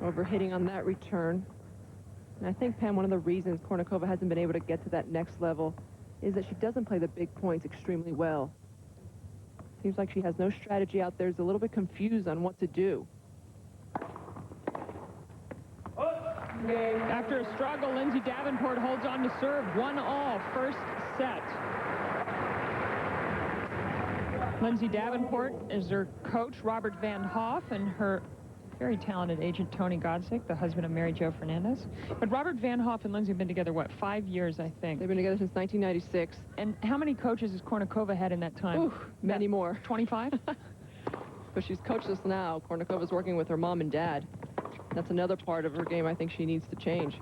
Overhitting on that return. And I think, Pam, one of the reasons Kournikova hasn't been able to get to that next level is that she doesn't play the big points extremely well. Seems like she has no strategy out there. Is a little bit confused on what to do. After a struggle, Lindsay Davenport holds on to serve. 1-all, first set. Lindsay Davenport is her coach, Robert Van Hoff, and her very talented agent, Tony Godsick, the husband of Mary Jo Fernandez. But Robert Van Hoff and Lindsay have been together, what, 5 years, I think? They've been together since 1996. And how many coaches has Kournikova had in that time? Ooh, many more. 25? But she's coachless now. Kournikova's working with her mom and dad. That's another part of her game I think she needs to change.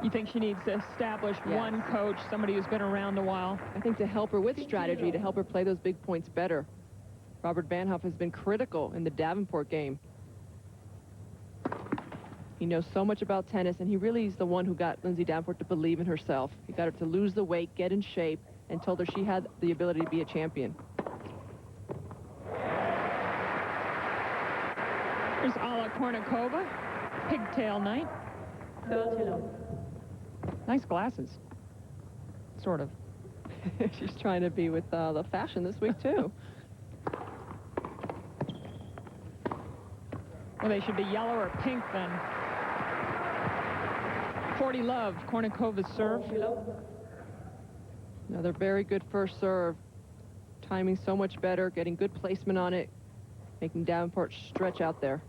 You think she needs to establish one coach, somebody who's been around a while? I think to help her with strategy, to help her play those big points better. Robert Van Hoff has been critical in the Davenport game. He knows so much about tennis, and he really is the one who got Lindsay Davenport to believe in herself. He got her to lose the weight, get in shape, and told her she had the ability to be a champion. Here's Alla Kournikova, pigtail night. Nice glasses. Sort of. She's trying to be with the fashion this week, too. Well, they should be yellow or pink, then. 40 love, Kournikova's serve. Another very good first serve. Timing so much better, getting good placement on it, making Davenport stretch out there.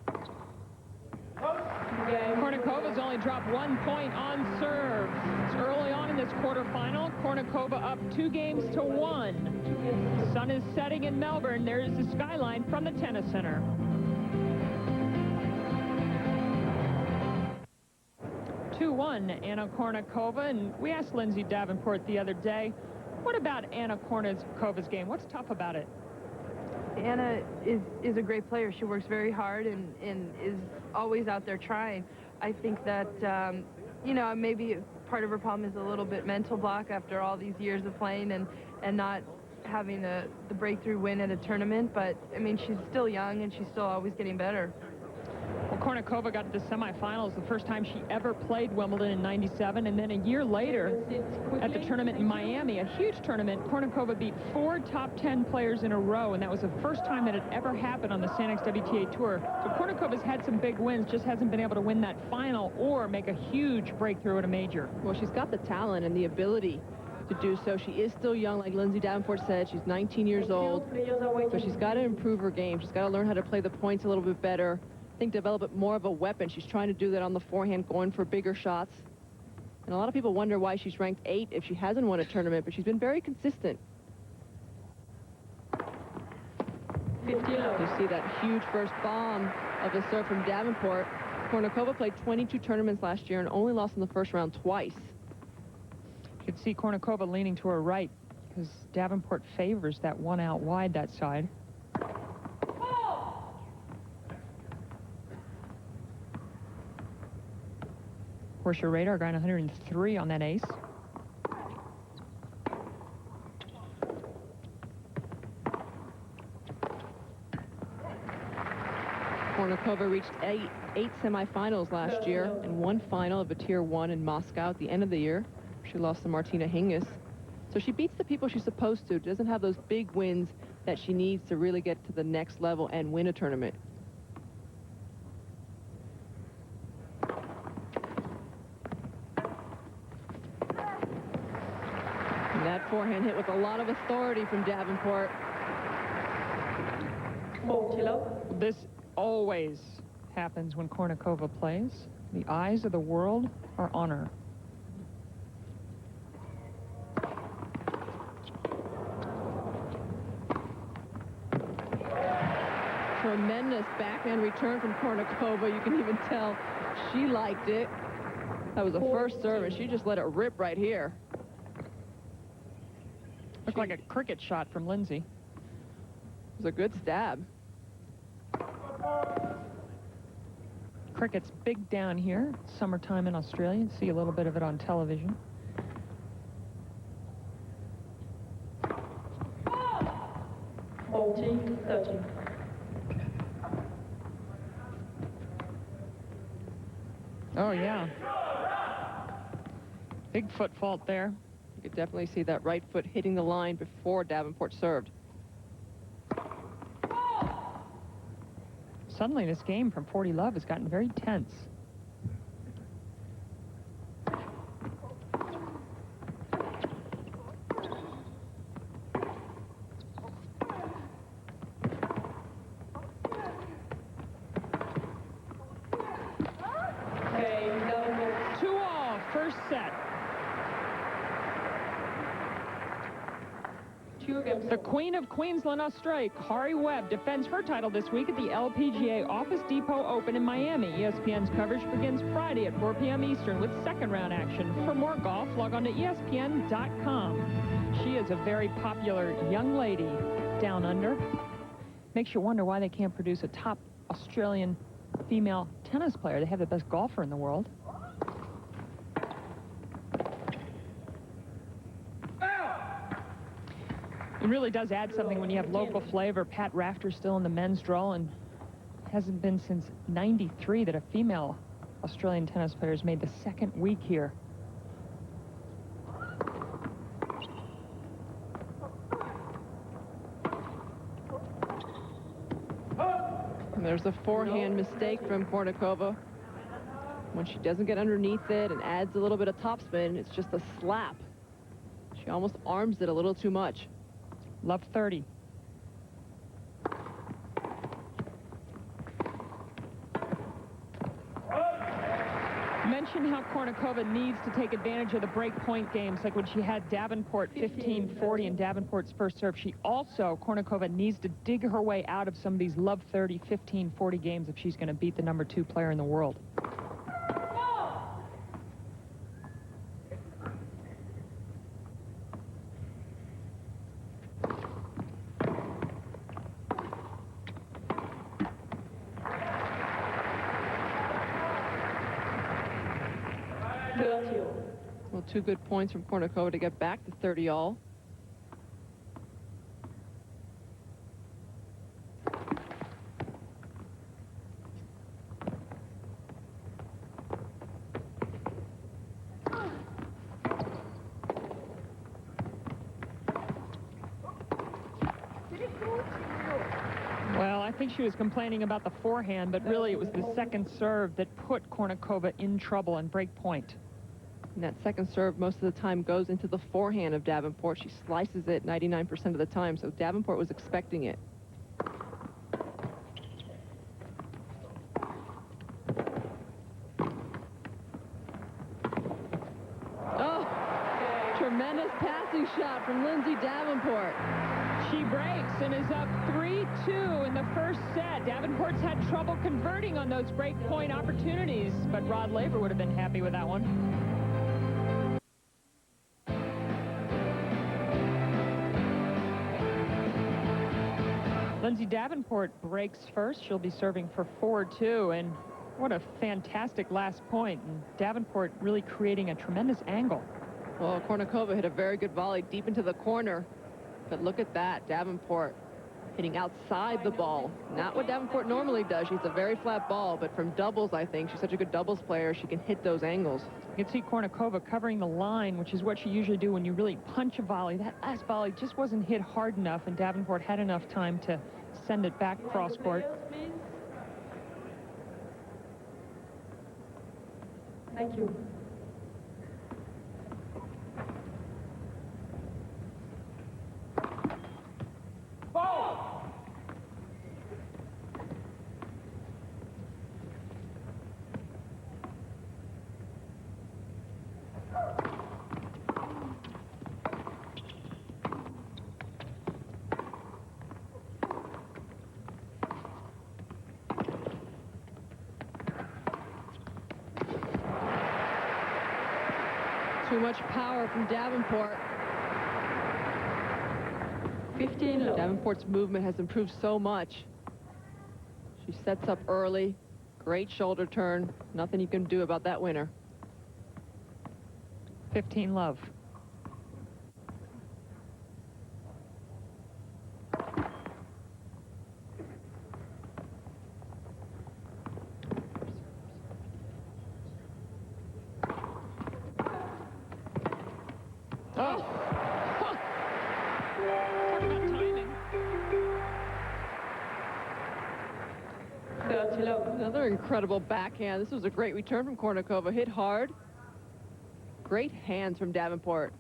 Kournikova's only dropped 1 point on serve. It's early on in this quarterfinal. Kournikova up 2 games to 1. The sun is setting in Melbourne. There's the skyline from the tennis center. 2-1, Anna Kournikova, and we asked Lindsay Davenport the other day, what about Anna Kournikova's game? What's tough about it? Anna is a great player. She works very hard and is always out there trying. I think that, you know, maybe part of her problem is a little bit mental block after all these years of playing and not having the breakthrough win at a tournament. But, I mean, she's still young and she's still always getting better. Well, Kournikova got to the semifinals the first time she ever played Wimbledon in '97, and then a year later at the tournament in Miami, a huge tournament, Kournikova beat 4 top 10 players in a row, and that was the first time that it ever happened on the San X WTA Tour. So Kournikova's had some big wins, just hasn't been able to win that final or make a huge breakthrough at a major. Well, she's got the talent and the ability to do so. She is still young, like Lindsay Davenport said. She's 19 years old, so she's got to improve her game. She's got to learn how to play the points a little bit better. I think develop it more of a weapon. She's trying to do that on the forehand, going for bigger shots. And a lot of people wonder why she's ranked 8 if she hasn't won a tournament, but she's been very consistent. You see that huge first bomb of the serve from Davenport. Kournikova played 22 tournaments last year and only lost in the first round twice. You can see Kournikova leaning to her right because Davenport favors that one out wide that side. Of course, your radar guy 103 on that ace. Kournikova reached eight semifinals last year and 1 final of a Tier 1 in Moscow at the end of the year. She lost to Martina Hingis. So she beats the people she's supposed to. Doesn't have those big wins that she needs to really get to the next level and win a tournament. And that forehand hit with a lot of authority from Davenport. This always happens when Kournikova plays. The eyes of the world are on her. Tremendous backhand return from Kournikova. You can even tell she liked it. That was a first serve, and she just let it rip right here. Looked like a cricket shot from Lindsay. It was a good stab. Cricket's big down here. Summertime in Australia. See a little bit of it on television. Oh, yeah. Big foot fault there. You could definitely see that right foot hitting the line before Davenport served. Suddenly, this game from 40 love has gotten very tense. Okay, 2-all, first set. The Queen of Queensland, Australia, Kari Webb, defends her title this week at the LPGA Office Depot Open in Miami. ESPN's coverage begins Friday at 4 p.m. Eastern with second-round action. For more golf, log on to ESPN.com. She is a very popular young lady down under. Makes you wonder why they can't produce a top Australian female tennis player. They have the best golfer in the world. It really does add something when you have local flavor. Pat Rafter's still in the men's draw, and hasn't been since '93 that a female Australian tennis player has made the second week here. And there's a forehand mistake from Kournikova. When she doesn't get underneath it and adds a little bit of topspin, it's just a slap. She almost arms it a little too much. Love 30. Mention how Kournikova needs to take advantage of the break point games, like when she had Davenport 15-40 in Davenport's first serve. She also, Kournikova, needs to dig her way out of some of these love 30, 15-40 games if she's going to beat the #2 player in the world. Well, 2 good points from Kournikova to get back to 30-all. Well, I think she was complaining about the forehand, but really it was the second serve that put Kournikova in trouble and break point. And that second serve most of the time goes into the forehand of Davenport. She slices it 99% of the time, so Davenport was expecting it. Oh, tremendous passing shot from Lindsay Davenport. She breaks and is up 3-2 in the first set. Davenport's had trouble converting on those break point opportunities, but Rod Laver would have been happy with that one. Lindsay Davenport breaks first. She'll be serving for 4-2, and what a fantastic last point. And Davenport really creating a tremendous angle. Well, Kournikova hit a very good volley deep into the corner. But look at that, Davenport hitting outside the ball. Not what Davenport normally does. She's a very flat ball, but from doubles, I think she's such a good doubles player, she can hit those angles. You can see Kournikova covering the line, which is what you usually do when you really punch a volley. That last volley just wasn't hit hard enough, and Davenport had enough time to send it back cross court. Thank you. Too much power from Davenport. 15 low. Davenport's movement has improved so much. She sets up early. Great shoulder turn. Nothing you can do about that winner. 15 love. Another incredible backhand. This was a great return from Kournikova. Hit hard. Great hands from Davenport.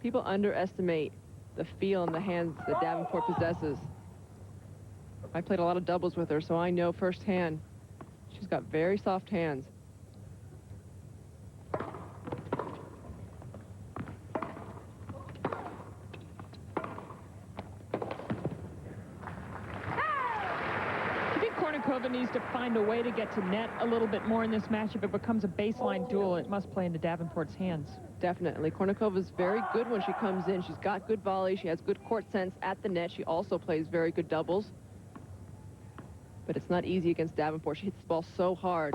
People underestimate the feel in the hands that Davenport possesses. I played a lot of doubles with her, so I know firsthand she's got very soft hands. Kournikova needs to find a way to get to net a little bit more in this match. If it becomes a baseline duel, it must play into Davenport's hands. Definitely. Kournikova's very good when she comes in. She's got good volley. She has good court sense at the net. She also plays very good doubles. But it's not easy against Davenport. She hits the ball so hard.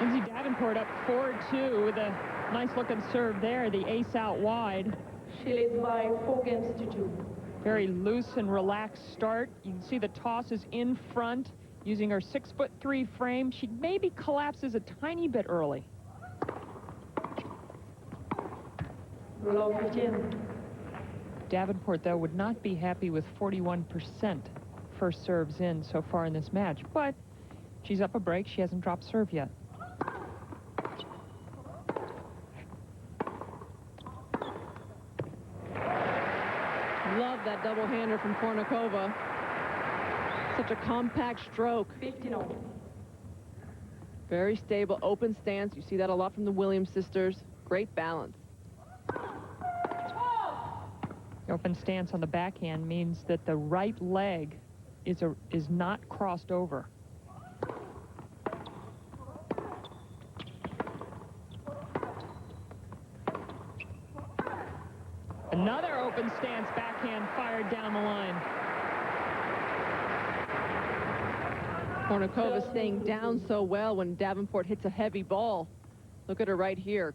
Lindsay Davenport up 4-2 with a nice looking serve there. The ace out wide. She leads by 4 games to 2. Very loose and relaxed start. You can see the toss is in front using her 6'3" frame. She maybe collapses a tiny bit early. Below 15. Davenport, though, would not be happy with 41% first serves in so far in this match, but she's up a break. She hasn't dropped serve yet. Love that double-hander from Kournikova. Such a compact stroke. 15-0. Very stable, open stance. You see that a lot from the Williams sisters. Great balance. The open stance on the backhand means that the right leg is not crossed over. Another open stance backhand fired down the line. Kournikova staying down so well when Davenport hits a heavy ball. Look at her right here.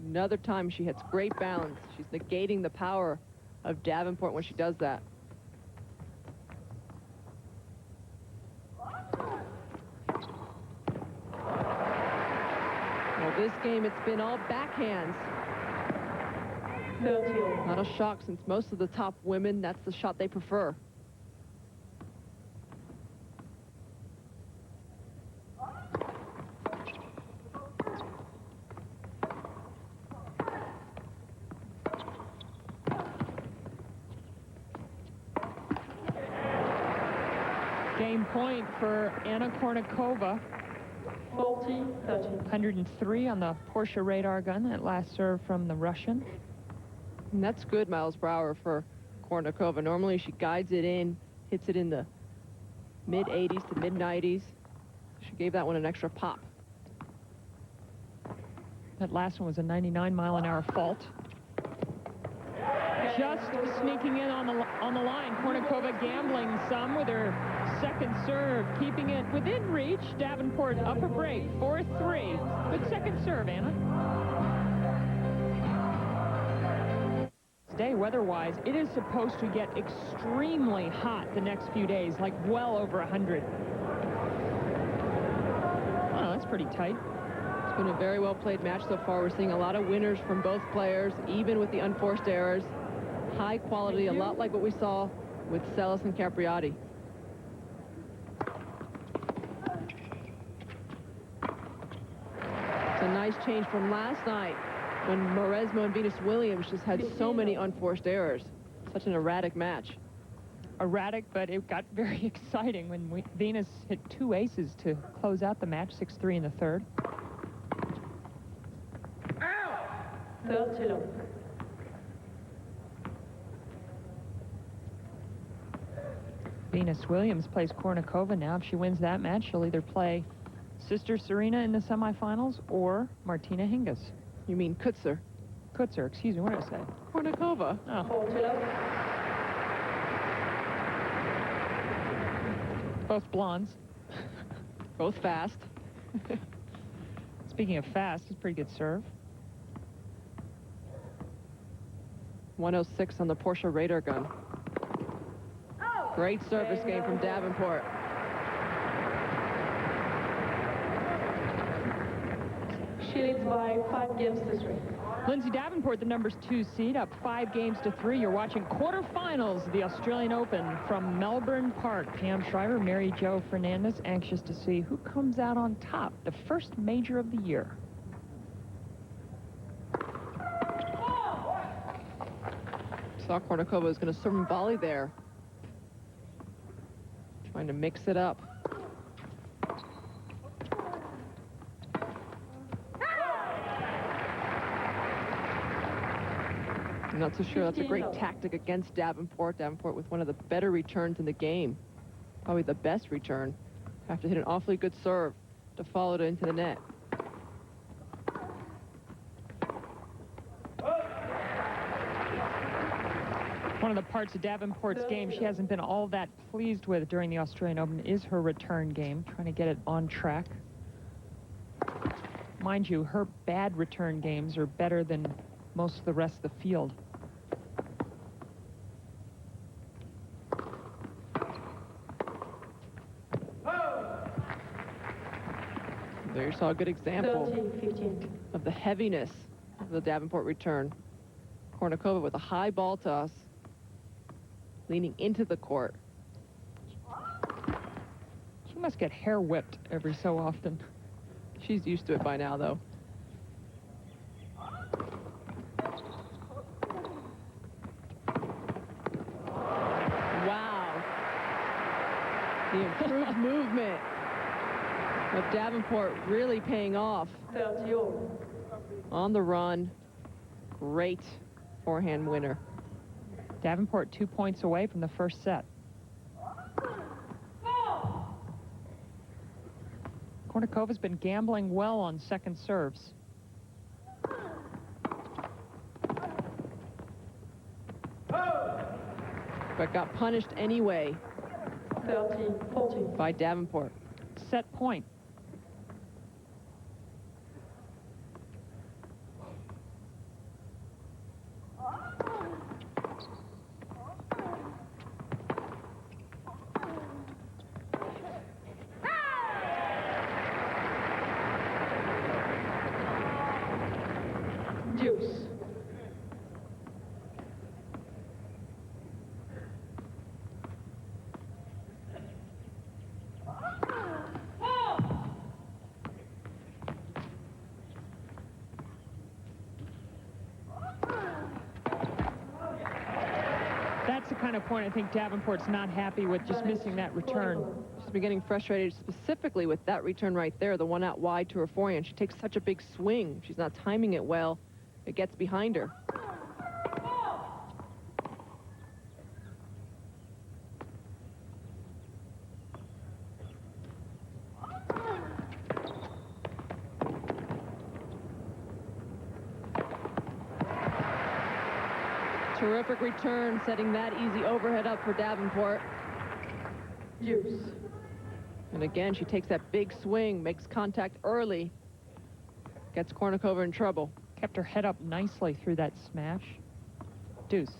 Another time she hits great balance. She's negating the power of Davenport when she does that. Well, this game, it's been all backhands. 30. Not a shock, since most of the top women, that's the shot they prefer. Game point for Anna Kournikova. 40-30. 103 on the Porsche radar gun. That last serve from the Russian. And that's good miles per hour for Kournikova. Normally she guides it in, hits it in the mid-80s to mid-90s. She gave that one an extra pop. That last one was a 99-mile-an-hour fault. Just sneaking in on the line. Kournikova gambling some with her second serve, keeping it within reach. Davenport up a break, 4-3. Good second serve, Anna. Today, weather-wise, it is supposed to get extremely hot the next few days, like well over 100. Oh, that's pretty tight. It's been a very well-played match so far. We're seeing a lot of winners from both players, even with the unforced errors. High quality, a lot like what we saw with Seles and Capriati. It's a nice change from last night when Mauresmo and Venus Williams just had so many unforced errors. Such an erratic match. Erratic, but it got very exciting when Venus hit 2 aces to close out the match, 6-3 in the third. 30. Venus Williams plays Kournikova now. If she wins that match, she'll either play Sister Serena in the semifinals or Martina Hingis. You mean Kutzer? Kutzer, excuse me, what did I say? Kournikova. Oh. 40. Both blondes. Both fast. Speaking of fast, it's a pretty good serve. 106 on the Porsche radar gun. Great service game from Davenport. She leads by 5 games to 3. Lindsay Davenport, the #2 seed, up 5 games to 3. You're watching quarterfinals of the Australian Open from Melbourne Park. Pam Shriver, Mary Jo Fernandez, anxious to see who comes out on top, the first major of the year. Saw Kournikova was going to serve and volley there. Trying to mix it up. I'm not so sure that's a great tactic against Davenport. Davenport with one of the better returns in the game. Probably the best return. Have to hit an awfully good serve to follow it into the net. One of the parts of Davenport's game she hasn't been all that pleased with during the Australian Open is her return game, trying to get it on track. Mind you, her bad return games are better than most of the rest of the field. There you saw a good example 13-15. of the heaviness of the Davenport return. Kournikova with a high ball toss, leaning into the court. She must get hair whipped every so often. She's used to it by now, though. Wow. The improved movement of Davenport really paying off. 30-all. On the run. Great forehand winner. Davenport 2 points away from the first set. Kournikova's been gambling well on second serves. But got punished anyway 30-14. by Davenport. Set point. Deuce. That's the kind of point I think Davenport's not happy with, just missing that return. She's been getting frustrated specifically with that return right there, the one out wide to her forehand. She takes such a big swing. She's not timing it well. It gets behind her. Terrific return, setting that easy overhead up for Davenport. Deuce. And again, she takes that big swing, makes contact early, gets Kournikova in trouble. Kept her head up nicely through that smash. Deuce.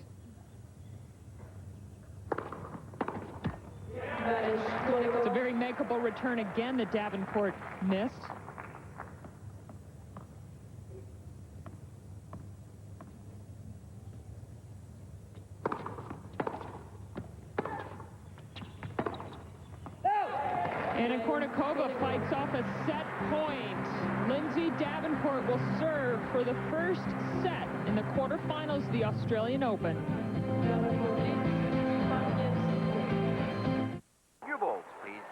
It's a very makeable return again that Davenport missed. And Kournikova fights off a set point. Lindsay Davenport will serve for the first set in the quarterfinals of the Australian Open. Your balls, please.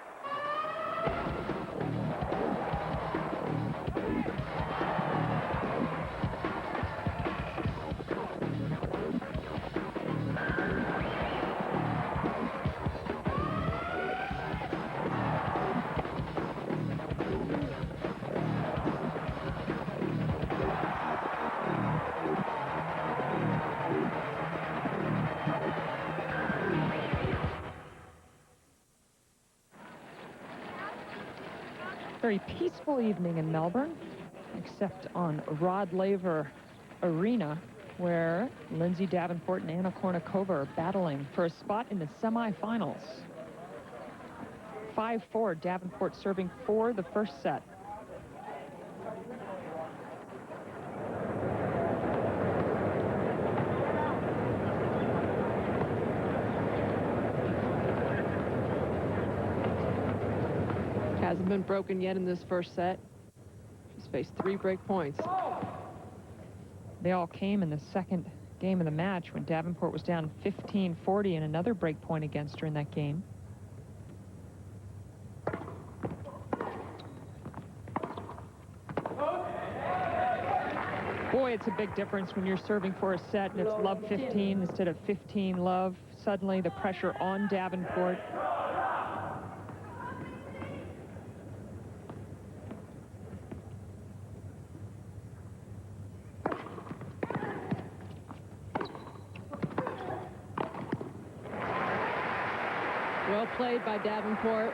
Very peaceful evening in Melbourne, except on Rod Laver Arena, where Lindsay Davenport and Anna Kournikova are battling for a spot in the semifinals. 5-4, Davenport serving for the first set. Hasn't been broken yet in this first set. She's faced 3 break points. They all came in the second game of the match when Davenport was down 15-40 and another break point against her in that game. Boy, it's a big difference when you're serving for a set and it's love 15 instead of 15 love. Suddenly the pressure on Davenport. Well played by Davenport.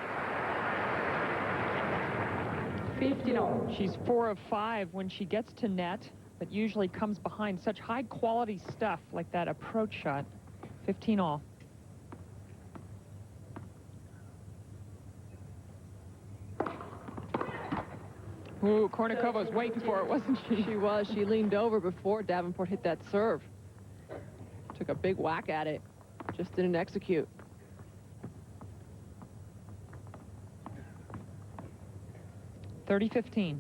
15-all. She's 4 of 5 when she gets to net, but usually comes behind such high quality stuff like that approach shot. 15-all. Ooh, Kournikova was waiting for it, wasn't she? She was. She leaned over before Davenport hit that serve. Took a big whack at it. Just didn't execute. (30-15).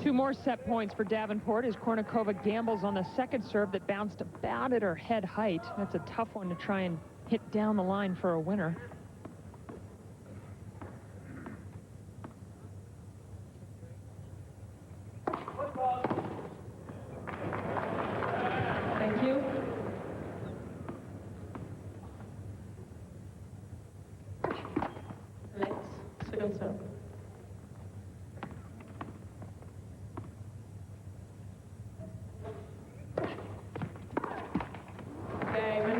Two more set points for Davenport as Kournikova gambles on the second serve that bounced about at her head height. That's a tough one to try and hit down the line for a winner. Thank you. Next, second serve.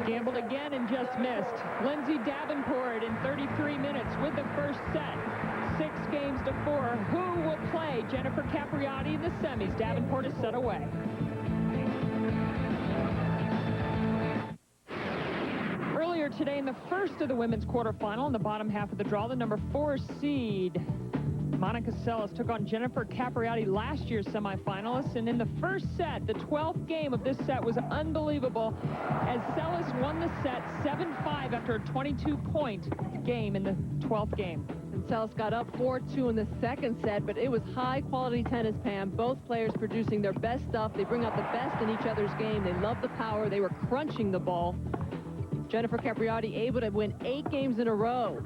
Gambled again and just missed. Lindsay Davenport in 33 minutes with the first set. 6-4. Who will play Jennifer Capriati in the semis? Davenport is set away. Earlier today in the first of the women's quarterfinal, in the bottom half of the draw, the number 4 seed Monica Seles took on Jennifer Capriati, last year's semifinalist, and in the first set, the 12th game of this set was unbelievable as Seles won the set 7-5 after a 22-point game in the 12th game. And Seles got up 4-2 in the second set, but it was high-quality tennis, Pam. Both players producing their best stuff. They bring out the best in each other's game. They love the power. They were crunching the ball. Jennifer Capriati able to win 8 games in a row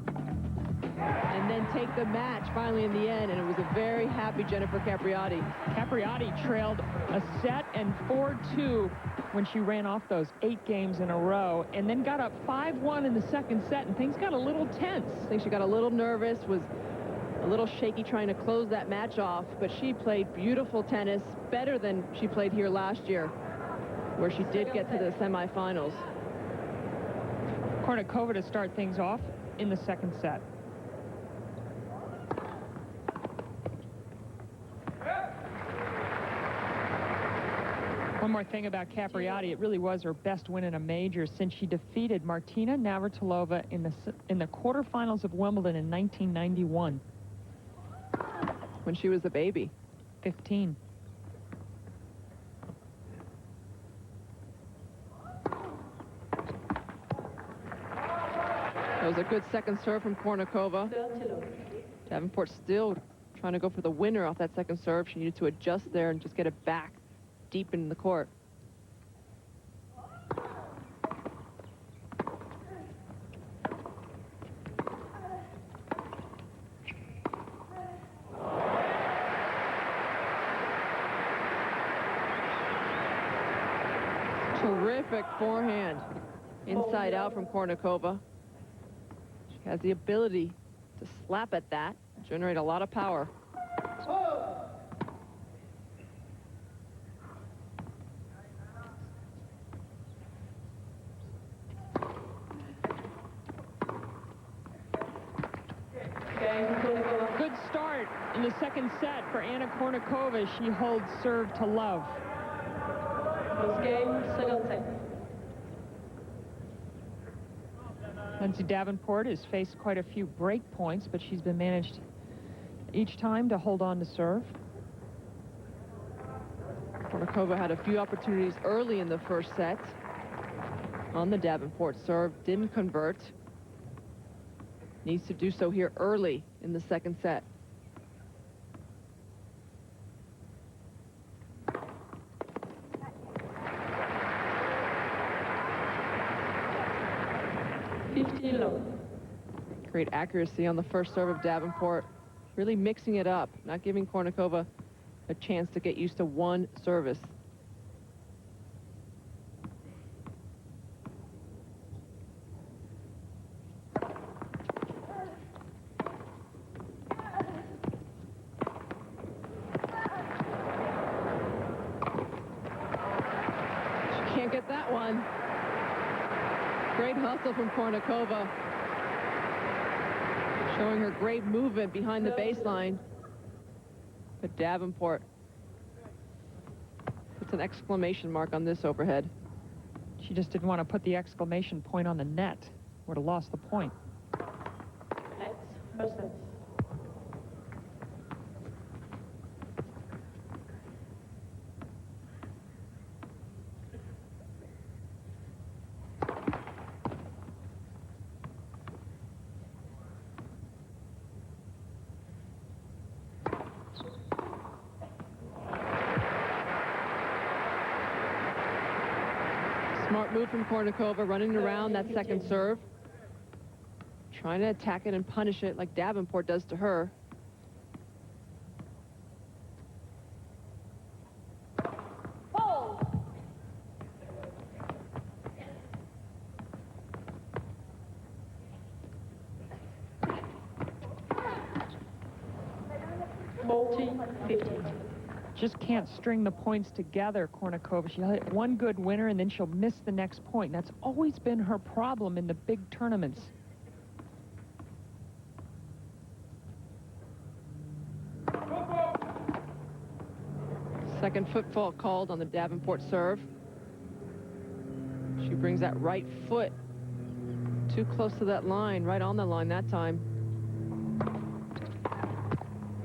and then take the match finally in the end, and it was a very happy Jennifer Capriati. Capriati trailed a set and 4-2 when she ran off those 8 games in a row, and then got up 5-1 in the second set, and things got a little tense. I think she got a little nervous, was a little shaky trying to close that match off, but she played beautiful tennis, better than she played here last year, where she did get to the semifinals. Kournikova to start things off in the second set. One more thing about Capriati, it really was her best win in a major since she defeated Martina Navratilova in the quarterfinals of Wimbledon in 1991. When she was a baby. 15. That was a good second serve from Kournikova. Davenport still trying to go for the winner off that second serve. She needed to adjust there and just get it back deep in the court. Terrific forehand. Inside out from Kournikova. She has the ability to slap at that, generate a lot of power. Good start in the second set for Anna Kournikova. She holds serve to love. First game, second set. Lindsay Davenport has faced quite a few break points, but she's been managed each time to hold on to serve. Kournikova had a few opportunities early in the first set on the Davenport serve, didn't convert. Needs to do so here early in the second set. Great accuracy on the first serve of Davenport. Really mixing it up, not giving Kournikova a chance to get used to one service. She can't get that one. Great hustle from Kournikova. Showing her great movement behind the baseline. But Davenport puts an exclamation mark on this overhead. She just didn't want to put the exclamation point on the net. Would have lost the point. First set. Smart move from Kournikova, running around that second serve. Trying to attack it and punish it like Davenport does to her. Just can't string the points together, Kournikova. She'll hit one good winner and then she'll miss the next point. That's always been her problem in the big tournaments. Second foot fault called on the Davenport serve. She brings that right foot too close to that line, right on the line that time.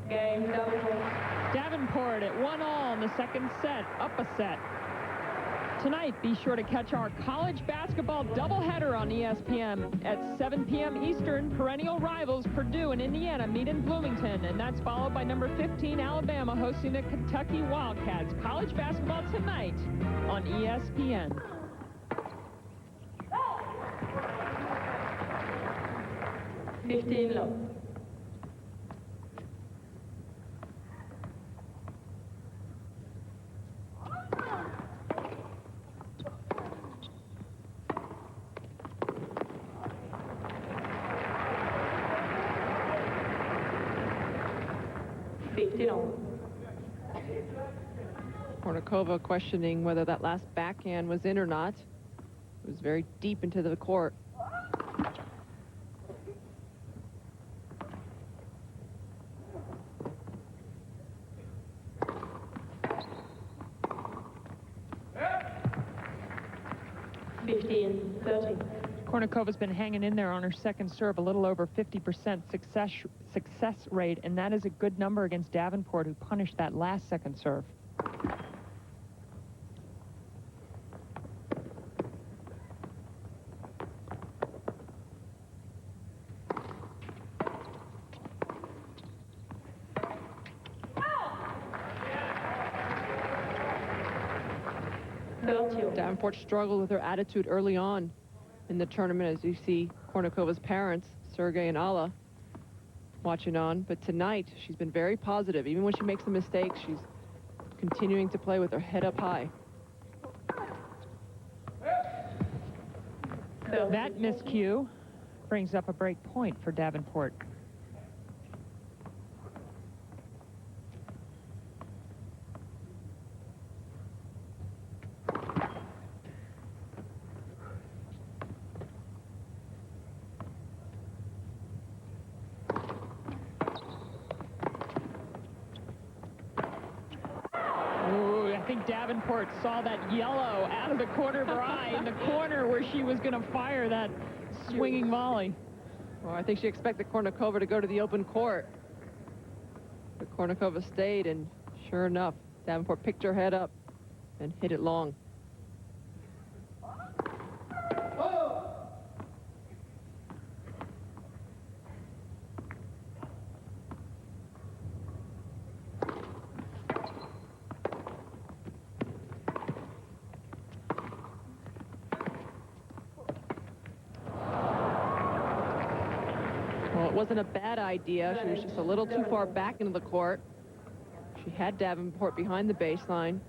Game Davenport. Davenport at 1-all in the second set, up a set. Tonight, be sure to catch our college basketball doubleheader on ESPN at 7 p.m. Eastern. Perennial rivals Purdue and Indiana meet in Bloomington, and that's followed by number 15 Alabama hosting the Kentucky Wildcats. College basketball tonight on ESPN. Low. 15 all. Kournikova questioning whether that last backhand was in or not. It was very deep into the court. Kournikova's been hanging in there on her second serve, a little over 50% success rate, and that is a good number against Davenport, who punished that last second serve. Davenport struggled with her attitude early on in the tournament, as you see Kournikova's parents, Sergey and Alla, watching on. But tonight, she's been very positive. Even when she makes a mistake, she's continuing to play with her head up high. That miscue brings up a break point for Davenport. Davenport saw that yellow out of the corner of her eye in the corner where she was going to fire that swinging volley. Well, I think she expected Kournikova to go to the open court. But Kournikova stayed, and sure enough, Davenport picked her head up and hit it long. Well, it wasn't a bad idea. She was just a little too far back into the court. She had Davenport behind the baseline.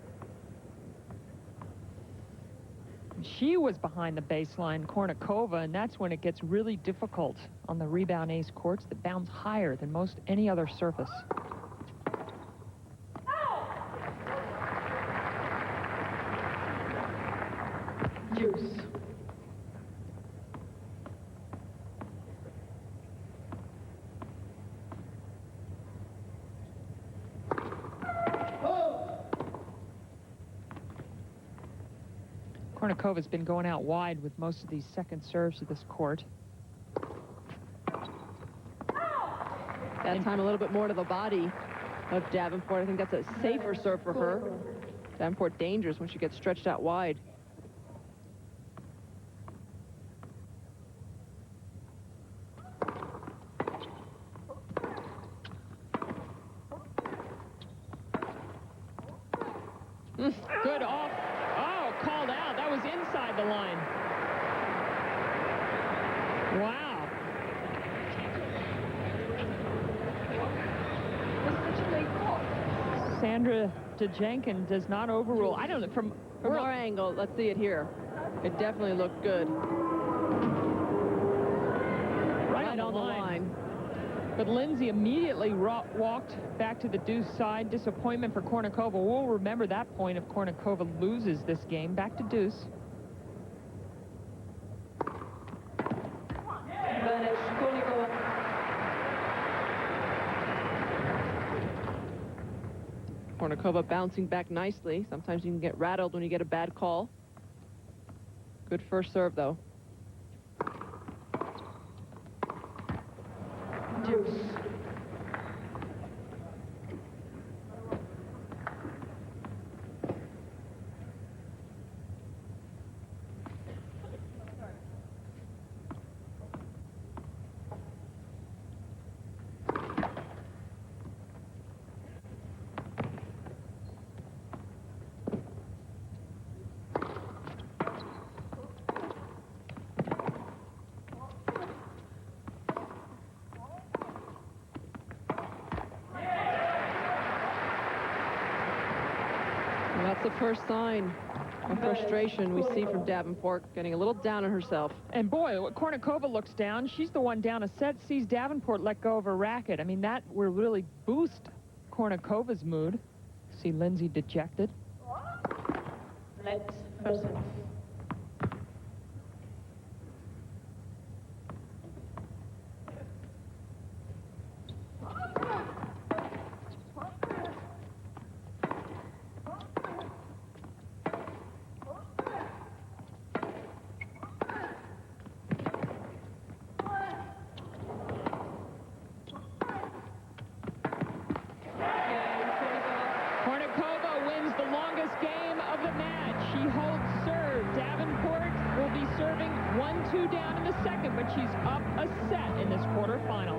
She was behind the baseline, Kournikova, and that's when it gets really difficult on the rebound ace courts that bounce higher than most any other surface. Deuce. Kournikova's been going out wide with most of these second serves of this court. That time a little bit more to the body of Davenport. I think that's a safer serve for her. Davenport dangerous when she gets stretched out wide. Good off. Oh, called out. That was inside the line. Wow. Sandra DeJenkin does not overrule. I don't know. From our angle, let's see it here. It definitely looked good. Right on the line. But Lindsay immediately walked back to the deuce side. Disappointment for Kournikova. We'll remember that point if Kournikova loses this game. Back to deuce. Kournikova bouncing back nicely. Sometimes you can get rattled when you get a bad call. Good first serve, though. Deuce. That's the first sign of frustration we see from Davenport, getting a little down on herself. And boy, Kournikova looks down. She's the one down a set, sees Davenport let go of her racket. I mean, that will really boost Kournikova's mood. See Lindsay dejected. Let's first off. Kournikova wins the longest game of the match. She holds serve. Davenport will be serving 1-2 down in the second, but she's up a set in this quarterfinal.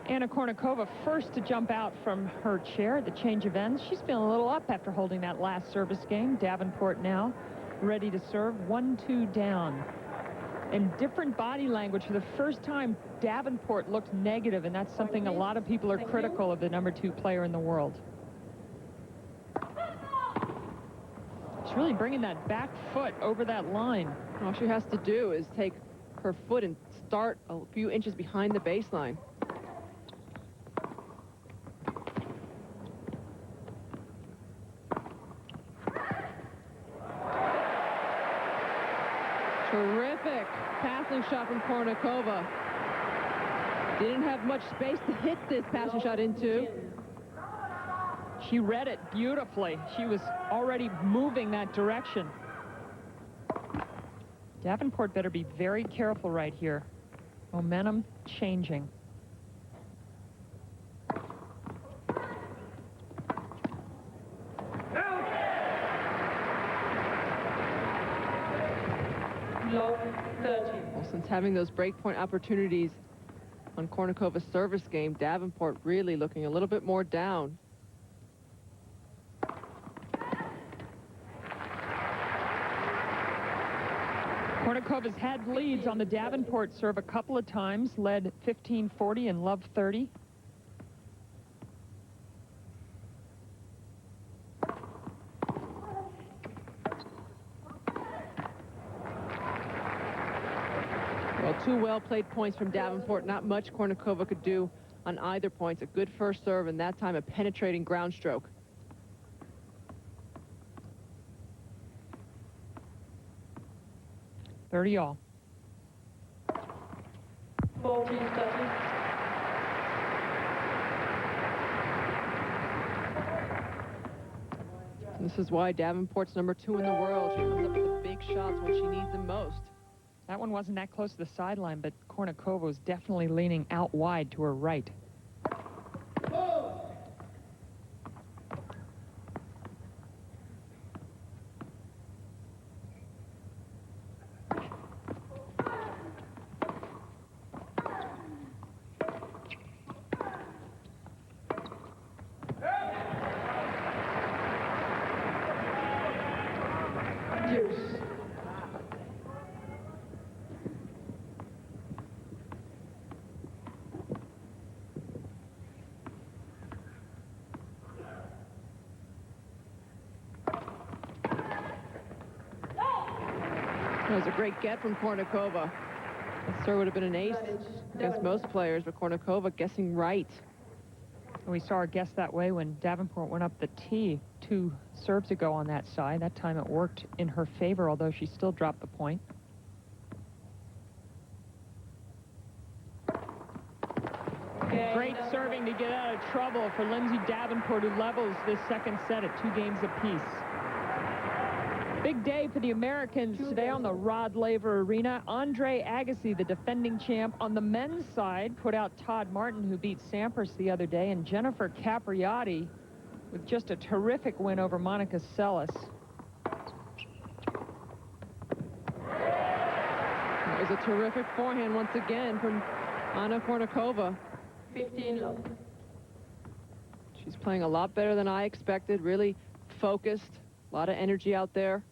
Anna Kournikova first to jump out from her chair at the change of ends. She's feeling a little up after holding that last service game. Davenport now ready to serve 1-2 down. And different body language. For the first time, Davenport looked negative, and that's something a lot of people are critical of the #2 player in the world. She's really bringing that back foot over that line. All she has to do is take her foot and start a few inches behind the baseline. Terrific passing shot from Kournikova. Didn't have much space to hit this passing shot into. She read it beautifully. She was already moving that direction. Davenport better be very careful right here. Momentum changing. Love 30. Well, since having those breakpoint opportunities on Kournikova's service game, Davenport really looking a little bit more down. Kournikova's had leads on the Davenport serve a couple of times, led 15-40 and love 30. Well, two well-played points from Davenport. Not much Kournikova could do on either points. A good first serve, and that time a penetrating ground stroke. Thirty all. 40, 30. This is why Davenport's #2 in the world. She comes up with the big shots when she needs them most. That one wasn't that close to the sideline, but Kournikova was definitely leaning out wide to her right. Deuce. That was a great get from Kournikova. That serve would have been an ace against most players, but Kournikova guessing right. We saw her guess that way when Davenport went up the tee 2 serves ago on that side. That time it worked in her favor, although she still dropped the point. Great serving to get out of trouble for Lindsay Davenport, who levels this second set at 2 games apiece. Big day for the Americans today on the Rod Laver Arena. Andre Agassi, the defending champ on the men's side, put out Todd Martin, who beat Sampras the other day, and Jennifer Capriati with just a terrific win over Monica Seles. That was a terrific forehand once again from Anna Kournikova. 15 love. She's playing a lot better than I expected, really focused, a lot of energy out there.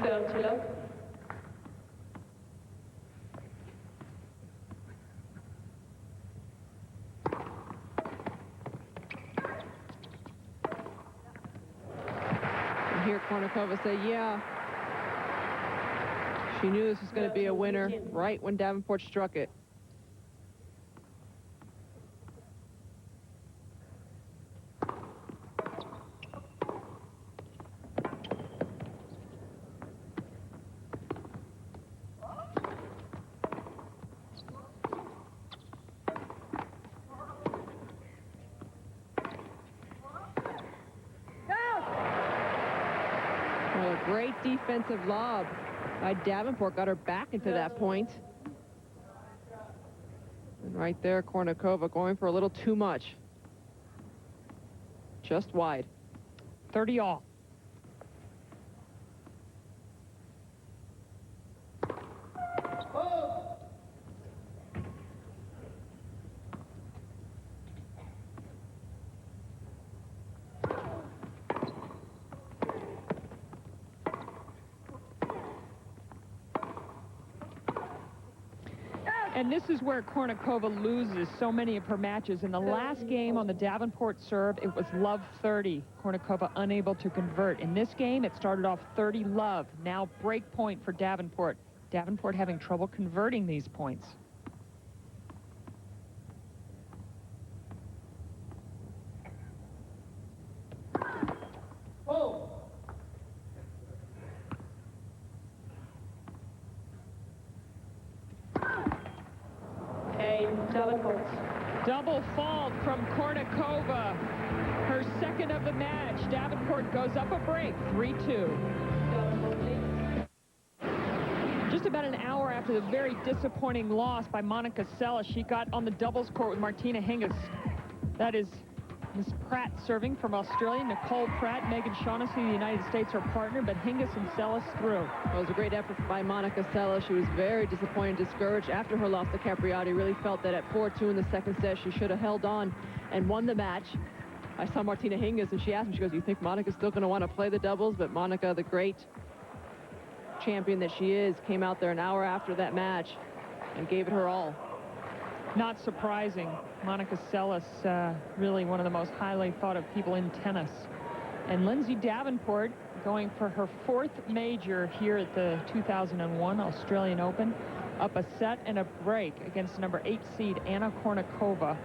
Love. And here Kournikova say, yeah, she knew this was going to be a winner right when Davenport struck it. Well, a great defensive lob by Davenport got her back into that point. And right there, Kournikova going for a little too much. Just wide. 30 all. And this is where Kournikova loses so many of her matches. In the last game on the Davenport serve, it was love 30. Kournikova unable to convert. In this game, it started off 30 love. Now break point for Davenport. Davenport having trouble converting these points. Davenport. Double fault from Kournikova. Her second of the match. Davenport goes up a break, 3-2. Davenport leads. Just about an hour after the very disappointing loss by Monica Seles, she got on the doubles court with Martina Hingis. That is Miss Pratt serving from Australia. Nicole Pratt, Megan Shaughnessy, the United States are partner, but Hingis and Seles through. Well, it was a great effort by Monica Seles. She was very disappointed, discouraged after her loss to Capriati. Really felt that at 4-2 in the second set, she should have held on and won the match. I saw Martina Hingis, and she asked me, she goes, you think Monica's still going to want to play the doubles? But Monica, the great champion that she is, came out there an hour after that match and gave it her all. Not surprising. Monica Seles, really one of the most highly thought of people in tennis. And Lindsay Davenport going for her fourth major here at the 2001 Australian Open, up a set and a break against number 8 seed Anna Kournikova.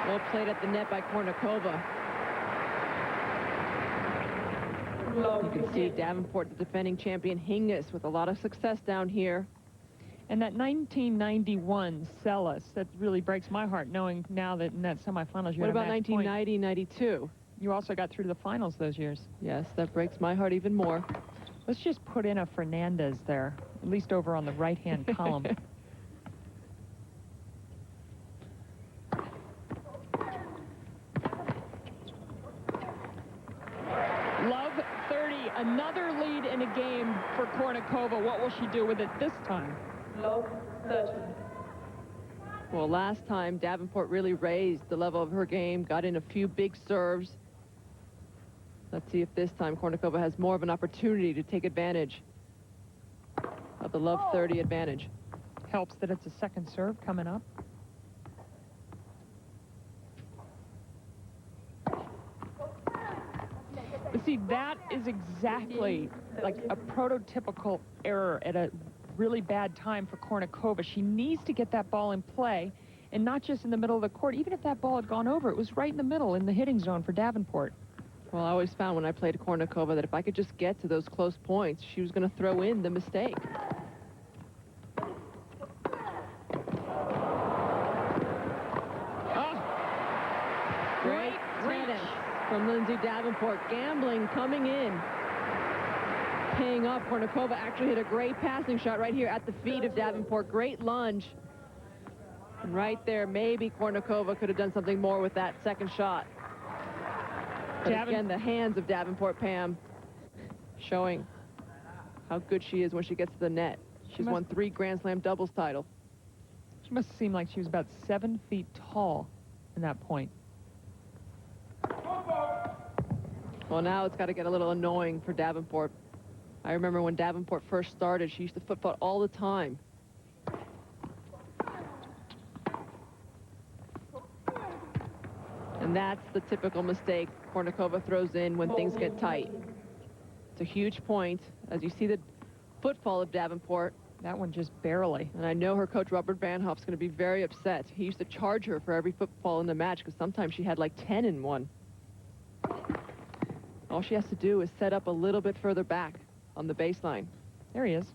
Well played at the net by Kournikova. You can see Davenport, the defending champion, Hingis, with a lot of success down here. And that 1991 Seles, that really breaks my heart, knowing now that in that semifinals you What had a about match point. 1990, 92? You also got through to the finals those years. Yes, that breaks my heart even more. Let's just put in a Fernandez there, at least over on the right-hand column. Love 30, another lead in a game for Kournikova. What will she do with it this time? Love 30. Well, last time Davenport really raised the level of her game, got in a few big serves. Let's see if this time Kournikova has more of an opportunity to take advantage of the love 30 advantage. Helps that it's a second serve coming up. But see, that is exactly like a prototypical error at a really bad time for Kournikova. She needs to get that ball in play, and not just in the middle of the court. Even if that ball had gone over, it was right in the middle in the hitting zone for Davenport. Well, I always found when I played Kournikova that if I could just get to those close points, she was going to throw in the mistake. Great tennis from Lindsay Davenport. Gambling coming in. Paying off. Kournikova actually hit a great passing shot right here at the feet of Davenport. Great lunge. And right there, maybe Kournikova could have done something more with that second shot. But again, the hands of Davenport, Pam, showing how good she is when she gets to the net. She's won 3 Grand Slam doubles titles. She must seem like she was about 7 feet tall in that point. Well, now it's got to get a little annoying for Davenport. I remember when Davenport first started, she used to foot-fault all the time. And that's the typical mistake Kournikova throws in when things get tight. It's a huge point. As you see the footfall of Davenport. That one just barely. And I know her coach, Robert Van Hoff's going to be very upset. He used to charge her for every footfall in the match because sometimes she had like 10 in one. All she has to do is set up a little bit further back on the baseline. There he is.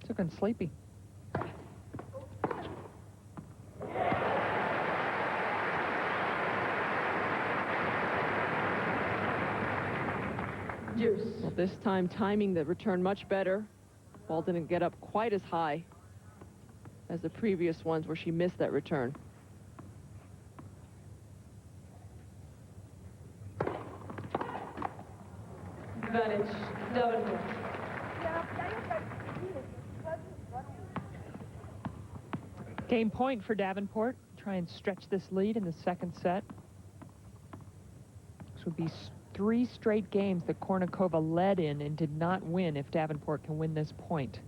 Looking sleepy. Well, this time timing the return much better. Ball didn't get up quite as high as the previous ones where she missed that return. Advantage, Davenport. Game point for Davenport. Try and stretch this lead in the second set. This would be 3 straight games that Kournikova led in and did not win if Davenport can win this point.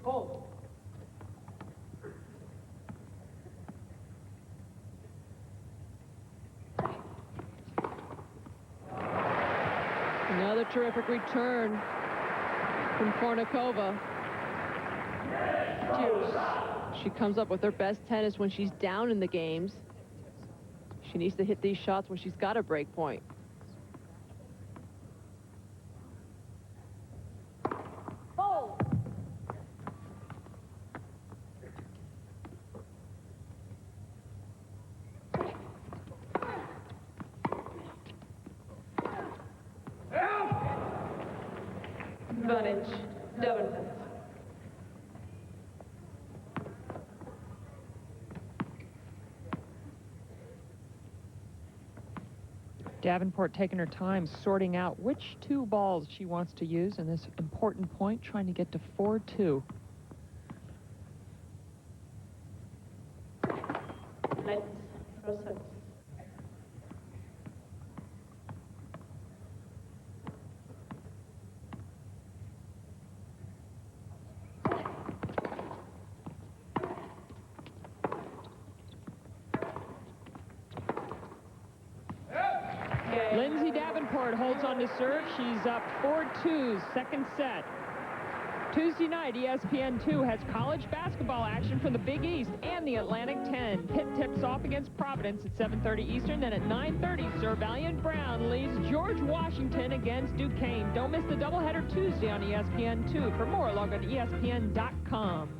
Oh. Another terrific return from Kournikova. She comes up with her best tennis when she's down in the games. She needs to hit these shots when she's got a break point. Advantage, Davenport. Davenport taking her time sorting out which two balls she wants to use in this important point, trying to get to 4-2. Let's proceed. Lindsay Davenport holds on to serve. She's up 4-2, second set. Tuesday night, ESPN2 has college basketball action from the Big East and the Atlantic 10. Pitt tips off against Providence at 7:30 Eastern. Then at 9:30, Sir Valiant Brown leads George Washington against Duquesne. Don't miss the doubleheader Tuesday on ESPN2. For more, log on to ESPN.com.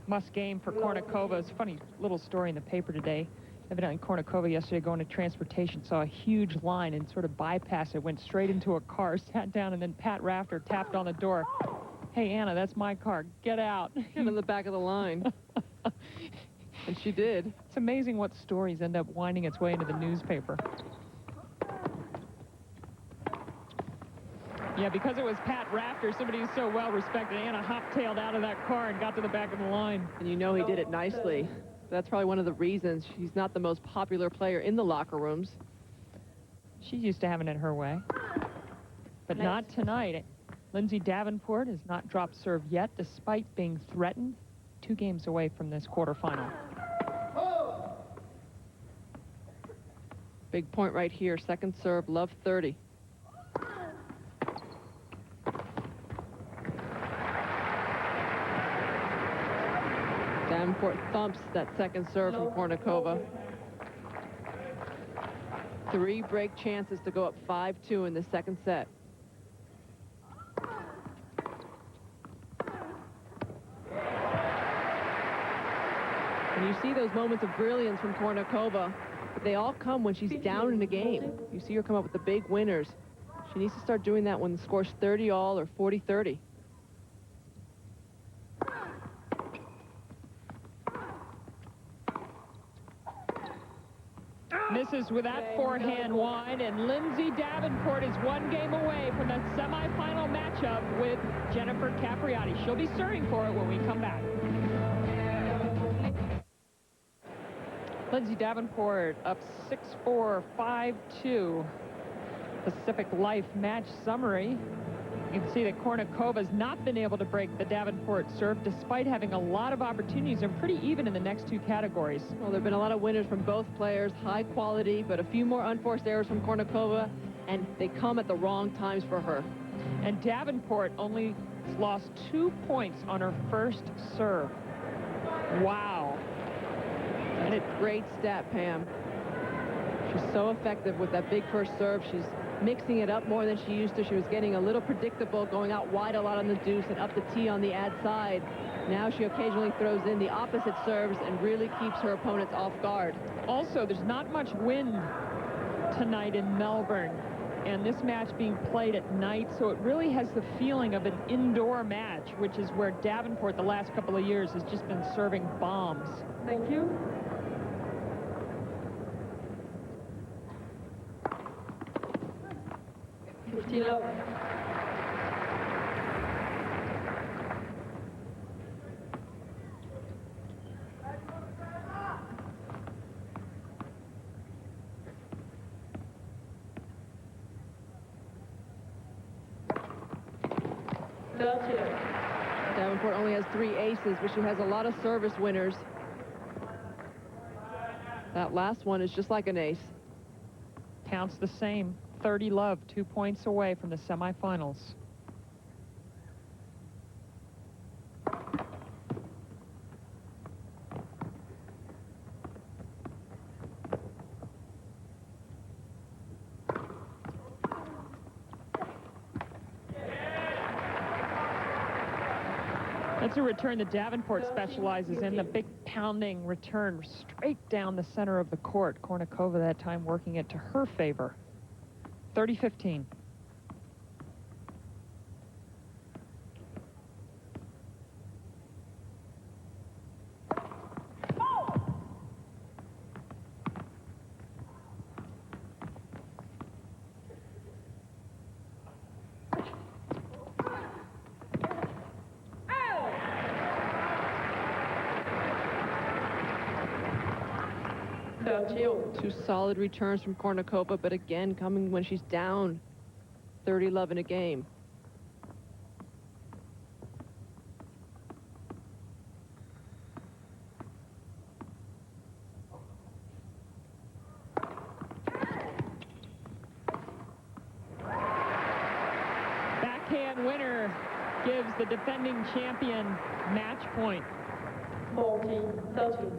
Must game for Kournikova. It's a funny little story in the paper today. Evidently, Kournikova yesterday going to transportation saw a huge line and sort of bypassed it, went straight into a car, sat down, and then Pat Rafter tapped on the door. Hey, Anna, that's my car. Get out. Get in the back of the line. And she did. It's amazing what stories end up winding its way into the newspaper. Yeah, because it was Pat Rafter, somebody who's so well-respected, Anna hop-tailed out of that car and got to the back of the line. And you know he did it nicely. That's probably one of the reasons she's not the most popular player in the locker rooms. She's used to having it her way. But not tonight. Lindsay Davenport has not dropped serve yet, despite being threatened 2 games away from this quarterfinal. Big point right here. Second serve, love 30. Davenport thumps that second serve from Kournikova. 3 break chances to go up 5-2 in the second set. And you see those moments of brilliance from Kournikova, but they all come when she's down in a game. You see her come up with the big winners. She needs to start doing that when the score's 30-all or 40-30. Misses with that forehand wide, and Lindsay Davenport is 1 game away from the semifinal matchup with Jennifer Capriati. She'll be serving for it when we come back. Lindsay Davenport up 6-4, 5-2. Pacific Life match summary. You can see that Kournikova's not been able to break the Davenport serve despite having a lot of opportunities and pretty even in the next 2 categories. Well, there have been a lot of winners from both players, high quality, but a few more unforced errors from Kournikova, and they come at the wrong times for her. And Davenport only lost 2 points on her first serve. Wow. And it's great stat, Pam. She's so effective with that big first serve. She's mixing it up more than she used to. She was getting a little predictable, going out wide a lot on the deuce and up the tee on the ad side. Now she occasionally throws in the opposite serves and really keeps her opponents off guard. Also, there's not much wind tonight in Melbourne, and this match being played at night, so it really has the feeling of an indoor match, which is where Davenport the last couple of years has just been serving bombs. Thank you. Love. 30 love. Davenport only has 3 aces, but she has a lot of service winners. That last one is just like an ace. Counts the same. 30 love, 2 points away from the semifinals. That's a return that Davenport specializes in, the big pounding return straight down the center of the court. Kournikova that time working it to her favor. 30-15. Two solid returns from Kournikova, but again coming when she's down 30 love in a game. Backhand winner gives the defending champion match point. 40-30.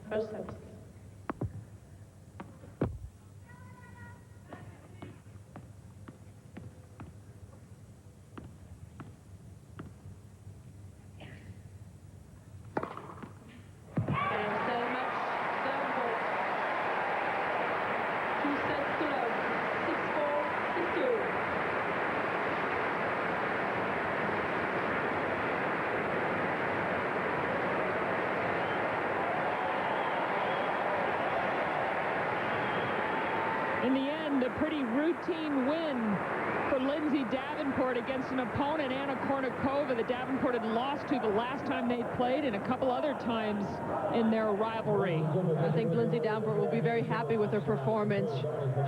First service. And so much Davenport. 2 sets to love. 6-4, 6-2. In the end, a pretty routine win for Lindsay Davenport against an opponent, Anna Kournikova, that Davenport had lost to the last time they played and a couple other times in their rivalry. I think Lindsay Davenport will be very happy with her performance.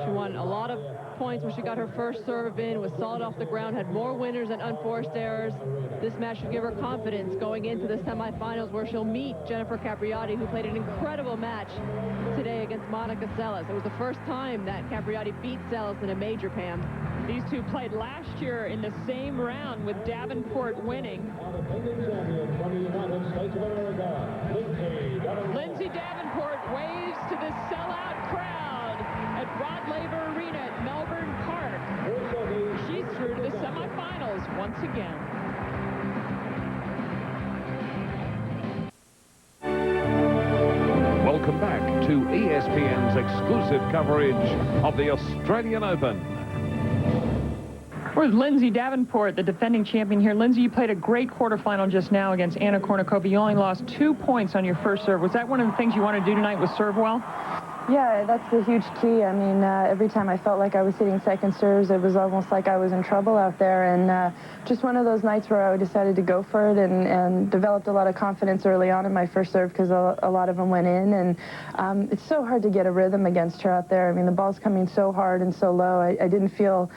She won a lot of points when she got her first serve in, was solid off the ground, had more winners and unforced errors. This match should give her confidence going into the semifinals, where she'll meet Jennifer Capriati, who played an incredible match today against Monica Seles. It was the first time that Capriati beat Seles in a major, Pam. These two played last year in the same round with Davenport winning. Lindsay Davenport waves to the sellout crowd at Rod Laver Arena at Melbourne Park. She's through to the semifinals once again. Welcome back to ESPN's exclusive coverage of the Australian Open. We're with Lindsay Davenport, the defending champion here. Lindsay, you played a great quarterfinal just now against Anna Kournikova. You only lost 2 points on your first serve. Was that one of the things you wanted to do tonight, was serve well? Yeah, that's the huge key. I mean, every time I felt like I was hitting second serves, it was almost like I was in trouble out there. And just one of those nights where I decided to go for it and developed a lot of confidence early on in my first serve, because a lot of them went in. And it's so hard to get a rhythm against her out there. I mean, the ball's coming so hard and so low. I didn't feel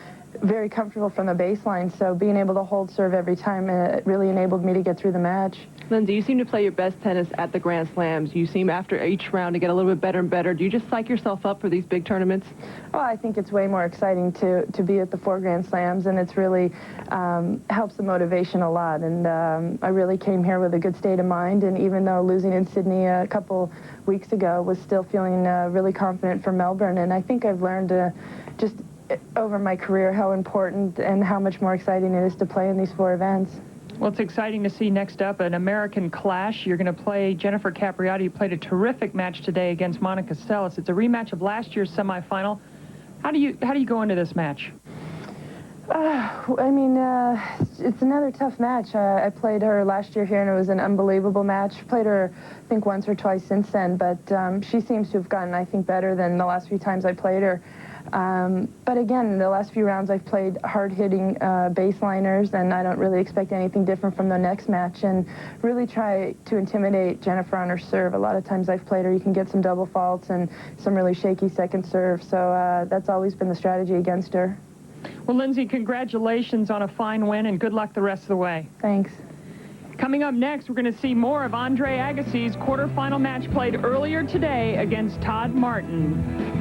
very comfortable from the baseline, so being able to hold serve every time really enabled me to get through the match. Lindsay, you seem to play your best tennis at the Grand Slams. You seem after each round to get a little bit better and better. Do you just psych yourself up for these big tournaments? Well, I think it's way more exciting to be at the 4 Grand Slams, and it's really helps the motivation a lot. And I really came here with a good state of mind, and even though losing in Sydney a couple weeks ago, was still feeling really confident for Melbourne. And I think I've learned just over my career how important and how much more exciting it is to play in these 4 events. Well, it's exciting to see next up an American clash. You're going to play Jennifer Capriati, who played a terrific match today against Monica Seles. It's a rematch of last year's semifinal. How do you go into this match? I mean, it's another tough match. I played her last year here, and it was an unbelievable match. Played her, I think, once or twice since then, but she seems to have gotten, I think, better than the last few times I played her. But again, in the last few rounds, I've played hard-hitting baseliners, and I don't really expect anything different from the next match, and really try to intimidate Jennifer on her serve. A lot of times I've played her, you can get some double faults and some really shaky second serve, so that's always been the strategy against her. Well, Lindsay, congratulations on a fine win, and good luck the rest of the way. Thanks. Coming up next, we're going to see more of Andre Agassi's quarterfinal match played earlier today against Todd Martin.